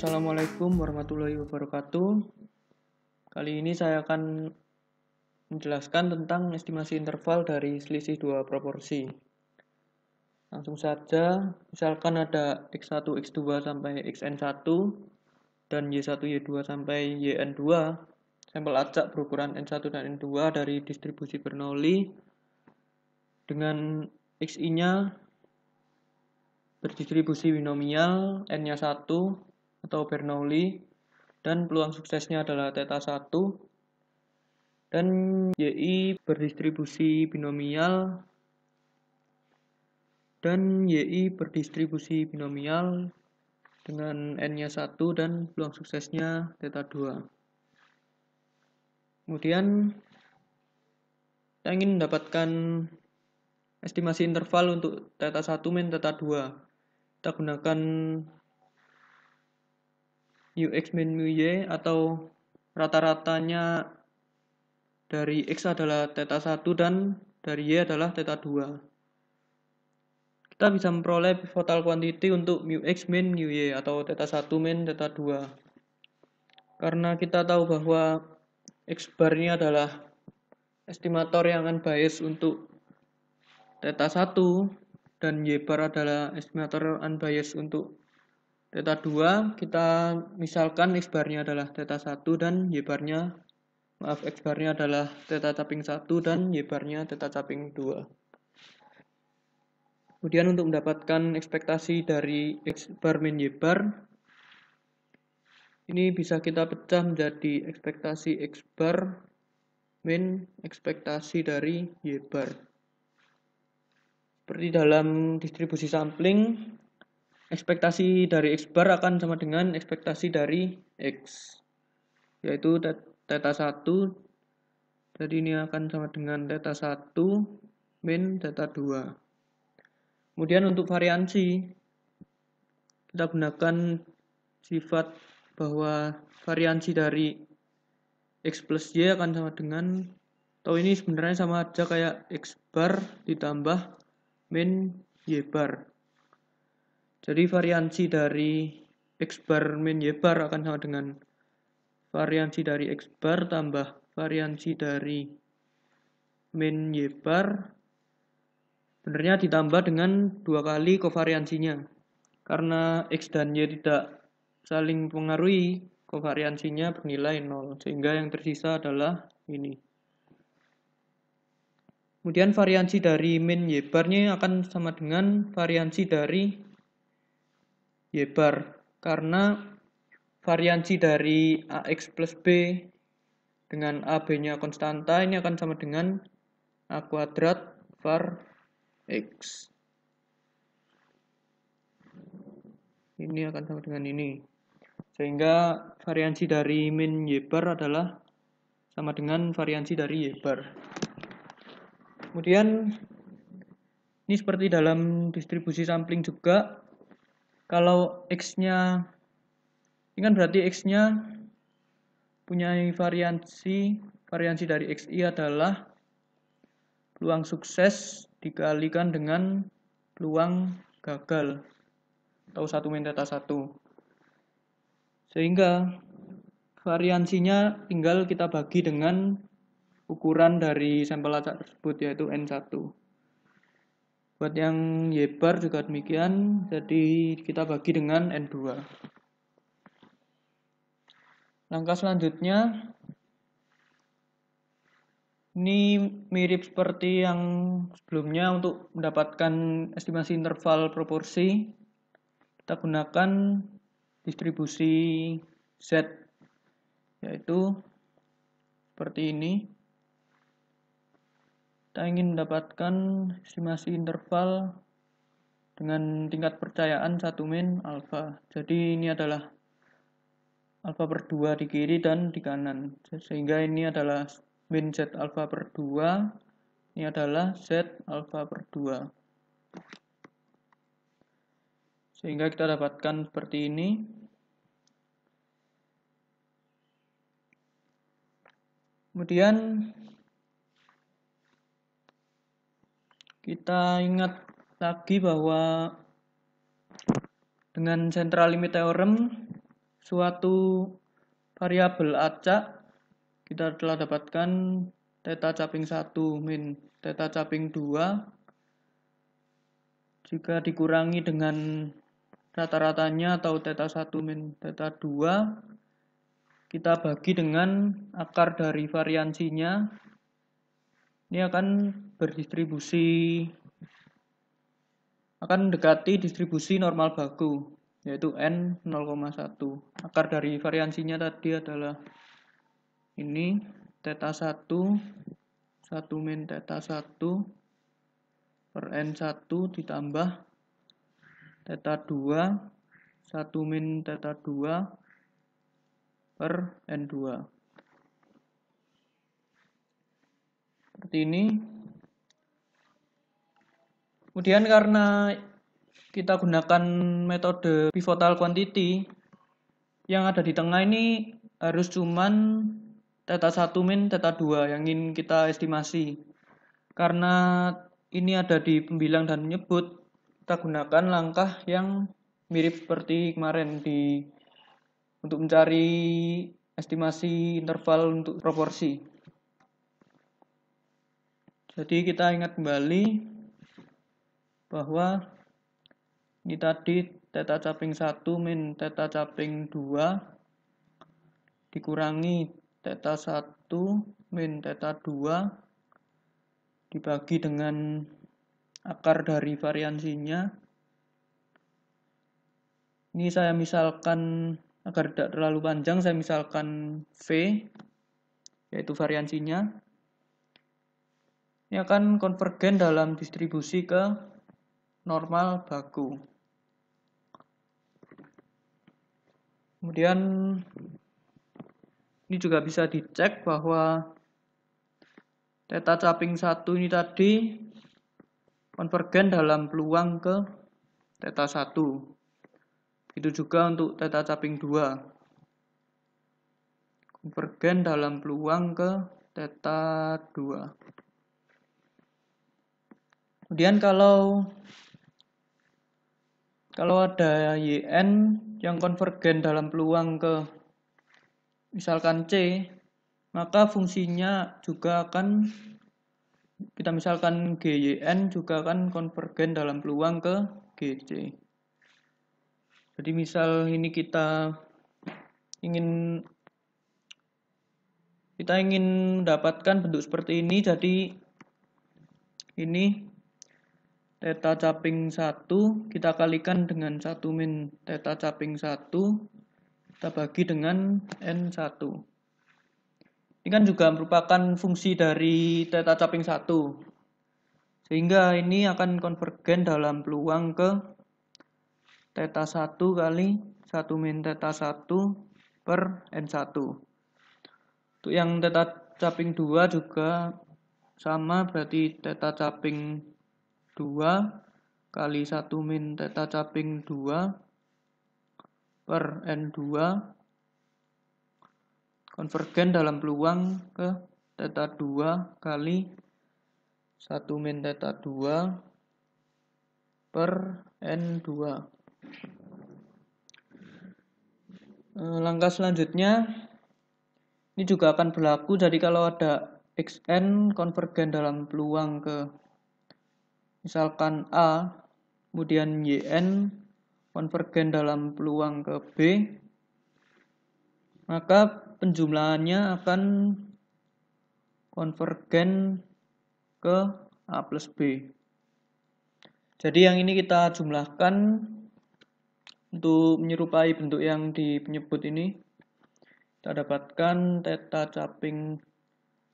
Assalamualaikum warahmatullahi wabarakatuh. Kali ini saya akan menjelaskan tentang estimasi interval dari selisih dua proporsi. Langsung saja, misalkan ada x1, x2 sampai xn1 dan y1, y2 sampai yn2. Sampel acak berukuran n1 dan n2 dari distribusi Bernoulli dengan xi-nya berdistribusi binomial n-nya 1 atau Bernoulli, dan peluang suksesnya adalah theta 1, dan yi berdistribusi binomial dengan n-nya 1 dan peluang suksesnya theta 2. Kemudian kita ingin mendapatkan estimasi interval untuk theta 1 min theta 2. Kita gunakan Ux min mu y, atau rata-ratanya dari X adalah theta 1 dan dari Y adalah theta 2. Kita bisa memperoleh pivotal quantity untuk mu X min mu Y atau theta 1 min theta 2. Karena kita tahu bahwa X bar ini adalah estimator yang unbiased untuk theta 1 dan Y bar adalah estimator unbiased untuk theta 2, kita misalkan X barnya adalah theta 1 dan X barnya adalah theta caping 1 dan Y barnya theta caping 2. Kemudian untuk mendapatkan ekspektasi dari X bar min Y bar, ini bisa kita pecah menjadi ekspektasi X bar min ekspektasi dari Y bar. Seperti dalam distribusi sampling, ekspektasi dari X bar akan sama dengan ekspektasi dari X, yaitu theta 1. Jadi ini akan sama dengan theta 1 min theta 2. Kemudian untuk variansi, kita gunakan sifat bahwa variansi dari X plus Y akan sama dengan, atau ini sebenarnya sama aja kayak X bar ditambah min Y bar. Jadi variansi dari X bar min Y bar akan sama dengan variansi dari X bar tambah variansi dari min Y bar, sebenarnya ditambah dengan 2 kali kovariansinya. Karena X dan Y tidak saling mempengaruhi, kovariansinya bernilai 0, sehingga yang tersisa adalah ini. Kemudian variansi dari min Y barnya akan sama dengan variansi dari Y bar, karena variansi dari AX plus B dengan AB-nya konstanta ini akan sama dengan A kuadrat var X. Ini akan sama dengan ini. Sehingga variansi dari min Y bar adalah sama dengan variansi dari Y bar. Kemudian ini seperti dalam distribusi sampling juga. Kalau X-nya, ini kan berarti X-nya punya variansi dari XI adalah peluang sukses dikalikan dengan peluang gagal atau 1 min theta 1. Sehingga variansinya tinggal kita bagi dengan ukuran dari sampel acak tersebut, yaitu N1. Buat yang Y bar juga demikian, jadi kita bagi dengan N2. Langkah selanjutnya, ini mirip seperti yang sebelumnya. Untuk mendapatkan estimasi interval proporsi, kita gunakan distribusi Z, yaitu seperti ini. Kita ingin mendapatkan estimasi interval dengan tingkat percayaan 1 min alfa. Jadi ini adalah alfa per 2 di kiri dan di kanan. Sehingga ini adalah min Z alfa per 2, ini adalah Z alfa per 2. Sehingga kita dapatkan seperti ini. Kemudian kita ingat lagi bahwa dengan central limit theorem suatu variabel acak, kita telah dapatkan theta caping 1 min theta caping 2 jika dikurangi dengan rata-ratanya atau theta 1 min theta 2, kita bagi dengan akar dari variansinya. Ini akan mendekati distribusi normal baku, yaitu N 0,1. Akar dari variansinya tadi adalah ini, theta 1 min theta 1 per N1 ditambah theta 2 1 min theta 2 per N2. Seperti ini. Kemudian karena kita gunakan metode pivotal quantity, yang ada di tengah ini harus cuman theta 1 min theta 2 yang ingin kita estimasi. Karena ini ada di pembilang dan menyebut, kita gunakan langkah yang mirip seperti kemarin untuk mencari estimasi interval untuk proporsi. Jadi kita ingat kembali bahwa ini tadi theta caping 1 min theta caping 2 dikurangi theta 1 min theta 2 dibagi dengan akar dari variansinya. Ini saya misalkan, agar tidak terlalu panjang, saya misalkan V, yaitu variansinya. Ini akan konvergen dalam distribusi ke normal baku. Kemudian ini juga bisa dicek bahwa theta caping 1 ini tadi konvergen dalam peluang ke theta 1. Begitu juga untuk theta caping 2. Konvergen dalam peluang ke theta 2. Kemudian kalau ada YN yang konvergen dalam peluang ke misalkan C, maka fungsinya juga akan, kita misalkan GYN juga akan konvergen dalam peluang ke GC. Jadi misal ini kita ingin mendapatkan bentuk seperti ini, jadi ini theta caping 1 kita kalikan dengan 1 min theta caping 1, kita bagi dengan N1. Ini kan juga merupakan fungsi dari theta caping 1. Sehingga ini akan konvergen dalam peluang ke theta 1 kali 1 min theta 1 per N1. Untuk yang theta caping 2 juga sama, berarti theta caping 2 kali 1 min theta caping 2 per N2 konvergen dalam peluang ke theta 2 kali 1 min theta 2 per N2. Langkah selanjutnya ini juga akan berlaku, jadi kalau ada Xn konvergen dalam peluang ke misalkan A, kemudian Yn konvergen dalam peluang ke B, maka penjumlahannya akan konvergen ke A plus B. Jadi yang ini kita jumlahkan untuk menyerupai bentuk yang di penyebut ini. Kita dapatkan theta caping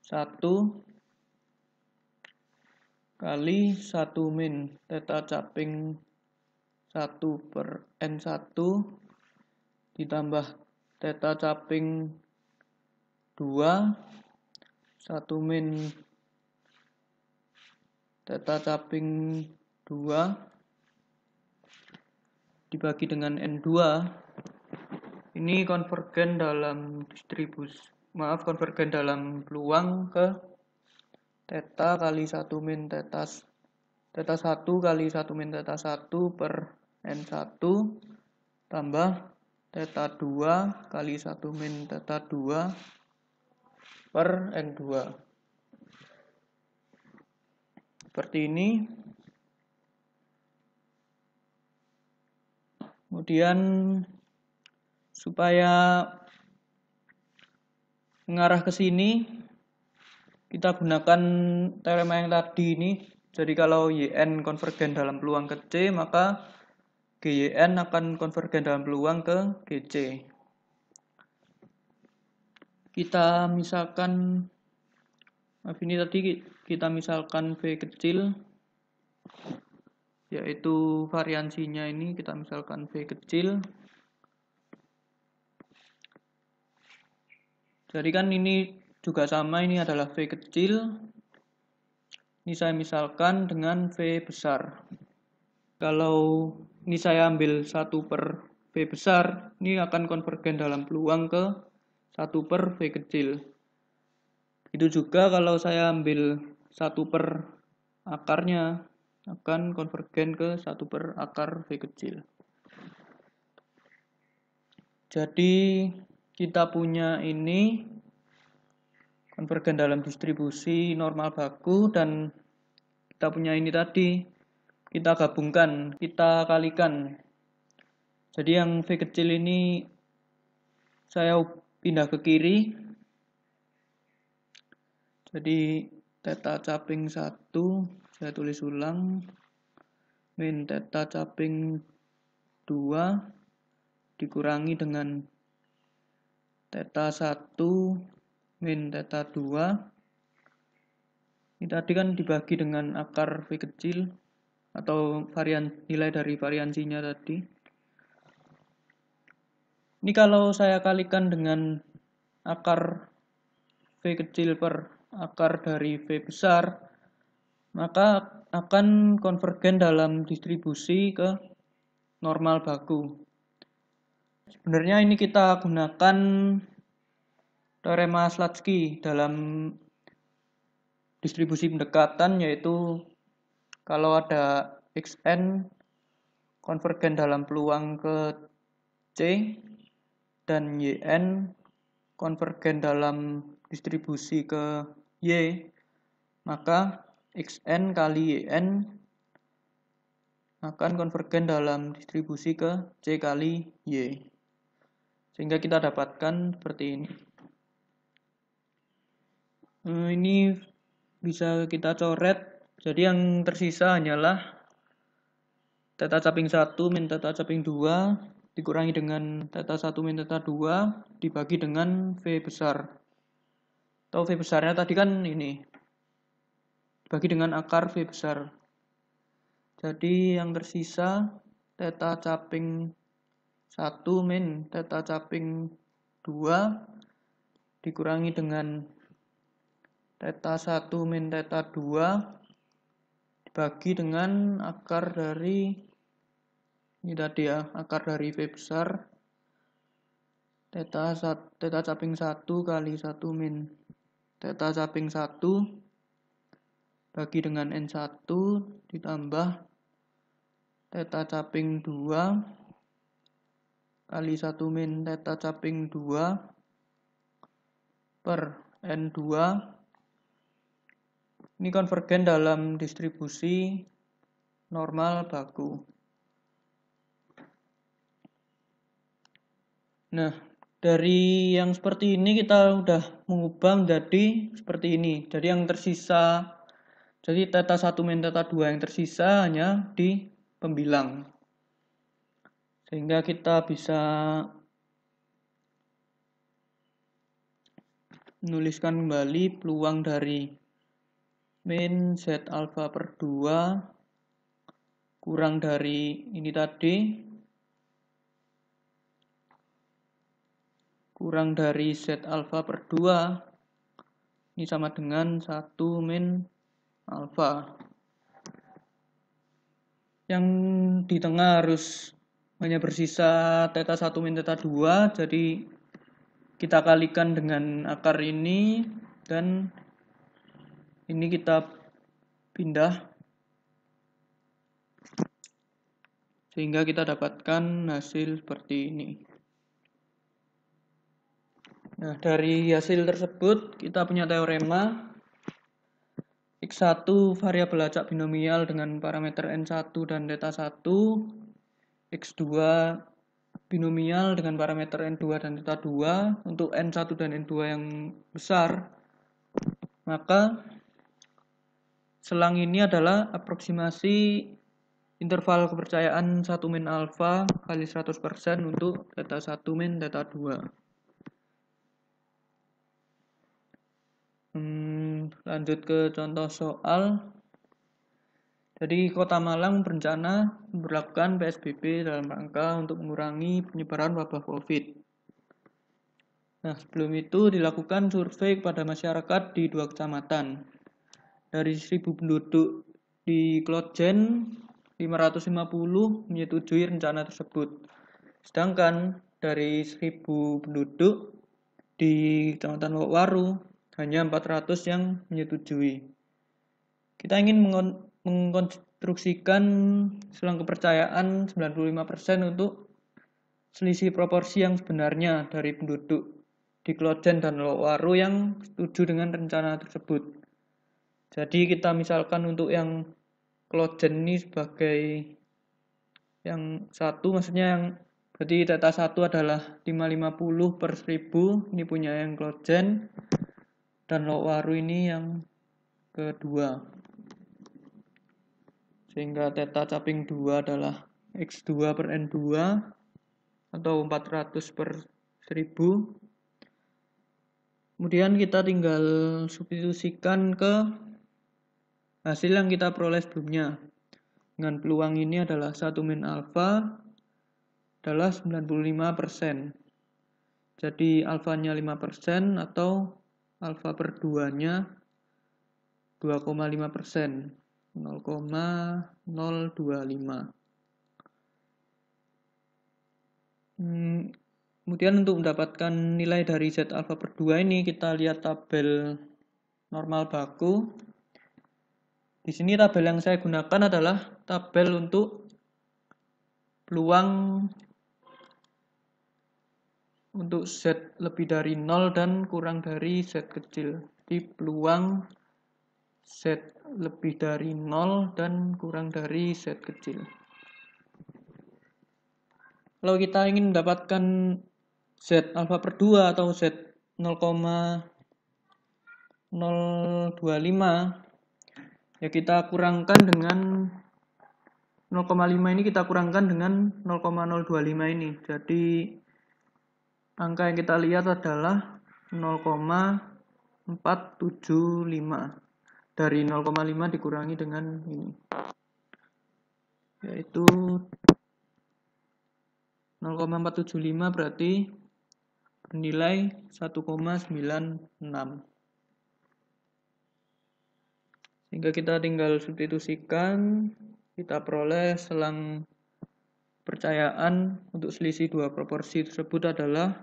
1 kali 1 min theta caping 1 per N1 ditambah theta caping 2 1 min theta caping 2 dibagi dengan N2. Ini konvergen dalam konvergen dalam peluang ke theta kali 1 min theta 1 kali 1 min theta 1 per N1 tambah theta 2 kali 1 min theta 2 per N2. Seperti ini. Kemudian supaya mengarah ke sini, kita gunakan teorema yang tadi ini. Jadi kalau YN konvergen dalam peluang ke C, maka GYN akan konvergen dalam peluang ke GC. Kita misalkan, ini tadi kita misalkan V kecil, yaitu variansinya ini kita misalkan V kecil. Jadi kan ini juga sama, ini adalah V kecil. Ini saya misalkan dengan V besar. Kalau ini saya ambil 1 per V besar, ini akan konvergen dalam peluang ke 1 per V kecil. Itu juga kalau saya ambil 1 per akarnya, akan konvergen ke 1 per akar V kecil. Jadi kita punya ini konvergen dalam distribusi normal baku, dan kita punya ini tadi, kita gabungkan, kita kalikan. Jadi yang V kecil ini saya pindah ke kiri. Jadi theta caping 1 saya tulis ulang, min theta caping 2 dikurangi dengan theta 1 min theta 2. Ini tadi kan dibagi dengan akar V kecil atau nilai dari variansinya tadi. Ini kalau saya kalikan dengan akar V kecil per akar dari V besar, maka akan konvergen dalam distribusi ke normal baku. Sebenarnya ini kita gunakan teorema Slutsky dalam distribusi pendekatan, yaitu kalau ada Xn konvergen dalam peluang ke C dan Yn konvergen dalam distribusi ke Y, maka Xn kali Yn akan konvergen dalam distribusi ke C kali Y. Sehingga kita dapatkan seperti ini. Ini bisa kita coret. Jadi yang tersisa hanyalah theta caping 1 min theta caping 2 dikurangi dengan theta 1 min theta 2 dibagi dengan V besar. Atau V besarnya tadi kan ini, dibagi dengan akar V besar. Jadi yang tersisa theta caping 1 min theta caping 2 dikurangi dengan theta 1 min theta 2 dibagi dengan akar dari ini tadi ya, akar dari V besar theta caping 1 kali 1 min theta caping 1 bagi dengan N1 ditambah theta caping 2 kali 1 min theta caping 2 per N2. Ini konvergen dalam distribusi normal baku. Nah, dari yang seperti ini kita udah mengubah menjadi seperti ini. Jadi yang tersisa, jadi theta 1 min theta 2 yang tersisa hanya di pembilang. Sehingga kita bisa menuliskan kembali peluang dari min Z alpha per 2 kurang dari ini tadi, kurang dari Z alpha per 2, ini sama dengan 1 min alpha. Yang di tengah harus hanya bersisa theta 1 min theta 2, jadi kita kalikan dengan akar ini, dan ini kita pindah sehingga kita dapatkan hasil seperti ini. Nah, dari hasil tersebut kita punya teorema X1 variabel acak binomial dengan parameter N1 dan theta 1, X2 binomial dengan parameter N2 dan theta 2 untuk N1 dan N2 yang besar, maka selang ini adalah aproksimasi interval kepercayaan 1 min alfa kali 100% untuk theta 1 min theta 2. Lanjut ke contoh soal. Jadi Kota Malang berencana memberlakukan PSBB dalam rangka untuk mengurangi penyebaran wabah COVID. Nah, sebelum itu dilakukan survei kepada masyarakat di 2 kecamatan. Dari 1000 penduduk di Klojen, 550 menyetujui rencana tersebut. Sedangkan dari 1000 penduduk di Kecamatan Lokwaru, hanya 400 yang menyetujui. Kita ingin mengkonstruksikan selang kepercayaan 95% untuk selisih proporsi yang sebenarnya dari penduduk di Klojen dan Lokwaru yang setuju dengan rencana tersebut. Jadi kita misalkan untuk yang Klojen ini sebagai yang satu, maksudnya yang berarti theta 1 adalah 550 per 1000, ini punya yang Klojen, dan Lokwaru ini yang kedua. Sehingga theta caping 2 adalah X2 per N2 atau 400 per 1000. Kemudian kita tinggal substitusikan ke hasil yang kita peroleh sebelumnya. Dengan peluang ini adalah 1 min alfa adalah 95%. Jadi alfanya 5% atau alfa per 2-nya 2,5%. 0,025. Kemudian untuk mendapatkan nilai dari Z alfa per 2 ini kita lihat tabel normal baku. Di sini tabel yang saya gunakan adalah tabel untuk peluang untuk Z lebih dari 0 dan kurang dari Z kecil. Jadi peluang Z lebih dari 0 dan kurang dari Z kecil. Kalau kita ingin mendapatkan Z alfa per 2 atau Z 0,025, ya kita kurangkan dengan 0,5 ini kita kurangkan dengan 0,025 ini. Jadi angka yang kita lihat adalah 0,475. Dari 0,5 dikurangi dengan ini, yaitu 0,475 berarti bernilai 1,96. Sehingga kita tinggal substitusikan, kita peroleh selang kepercayaan untuk selisih dua proporsi tersebut adalah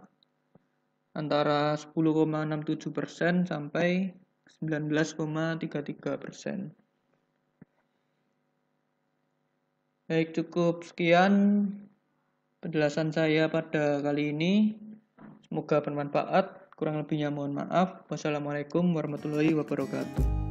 antara 10,67% sampai 19,33%. Baik, cukup sekian penjelasan saya pada kali ini. Semoga bermanfaat. Kurang lebihnya mohon maaf. Wassalamualaikum warahmatullahi wabarakatuh.